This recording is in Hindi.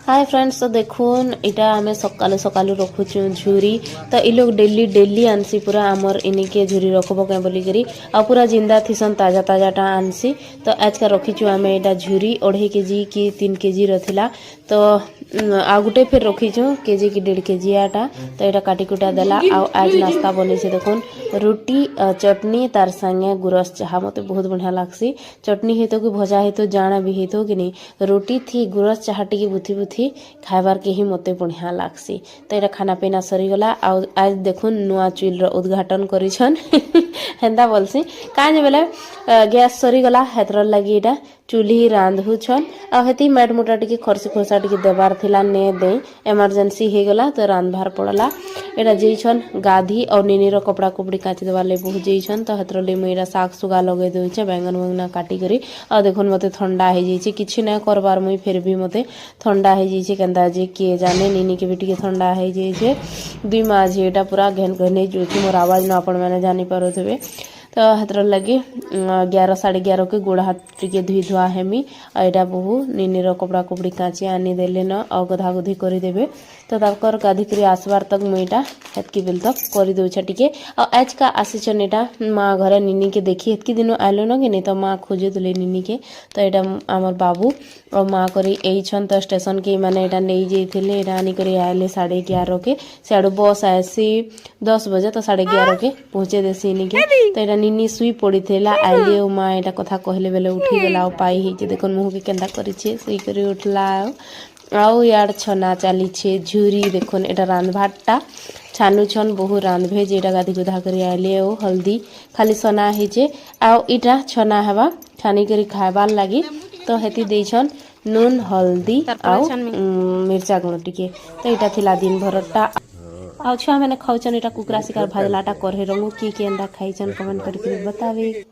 हाय फ्रेंड्स, तो देखुन इटा आमे सकालु सकालु रखुचु झुरी। तो इ लोग डेली डेली आनसी पूरा आमर इनिके झुरी रखबो के बोली करी आ पूरा जिंदा थिसन ताजा ताजा टा आनसी। तो आज का रखिचु आमे इटा झुरी 2.5 केजी की 3 केजी रथिला। तो आ गुटे फिर रखिचु केजी की 1.5 केजी आटा। तो इटा काटी कुटा देला। आ आज नाश्ता बनी छे देखुन रोटी चटनी तार संगे गुरस चाहा मते बहुत बढ़िया लागसी। चटनी हेतो कि भजा हेतो जाना भी हेतो कि नहीं, रोटी थी गुरस चाहा टिके बुथी बुथी खाइबार के ही मते बढ़िया लागसी। तो ये खाना पीना सरीगला। आज देखुन नुआ चुल उद्घाटन करिछन हेंदा बोलसी काज बेले गैस सरीगला हेतर लगी इटा चूल्ही रांधुछन। आ हेती मैट मोटा टिके खरसी खोसा टिके देबार थिला ने दे इमरजेंसी हे गला तो रांधबार पड़ला। एटा जेइछन गाधी और निनीर कपड़ा कुपड़ी काची देबार ले बहुत जेइछन। तो हेतर ले मेरा साग सुगा लगे दोइछे बैंगन वंगना काटी करी। आ देखुन मते ठंडा हे जेइछे किछि नै करबार मुई फिर भी मते ठंडा हे जेइछे केंदा जे किए जाने निनी के बेटी के ठंडा हे जेइछे। दुई माझी एटा पूरा घेन घने जोछि मोर आवाज न आपण माने जानि पारोथबे। तो हेतर लगे 11 साढ़े 11 के गोड़ हाथ टिके धुई धुआ हेमी। एटा बहु निनीर कपड़ा कुपड़ी काची आनी देले न आ गधा गधी करी देबे। तो ताकर गाधी करी आसबार तक मुईटा हेतकी बेल तक करी दोछा टिके। आ आज का आसीछन एटा माँ घरे निनी के देखी हेतकी दिन आइलो न कि नहीं तो माँ खोजे तुले निनी के। तो एटा आमर बाबू और माँ करी एइछन। तो स्टेशन के माने एटा नेई जेइथिले। एटा आनी करी आइले 11:30 के सियाडू बस आसी 10 बजे। तो 11:30 के पहुंचे देसी निके। तो एटा निनी सुई पड़ी थेला आइले ओ माँ एटा कथा कहले बेले उठी गेला। ओ पाई हे जे देखन मुह के केंदा करी छे सुई करी उठला। आउ यार छना चाली छे झुरी देखुन एटा रांधभाटा छानु छन बहु रांधभे जेटा गाधी गुधा करी आइले ओ हल्दी खाली सना हे जे आउ इटा छना हेबा छानी करी खाइबार लागी। तो हेती देइछन नून हल्दी आउ मिर्चा गुण टिके। तो इटा थिला दिन भरटा आ छुआ मैंने खाउछन एटा कुकरा शिकार भाजलाटा करहे रंगु की केंदा खाइछन कमेंट करके बतावे।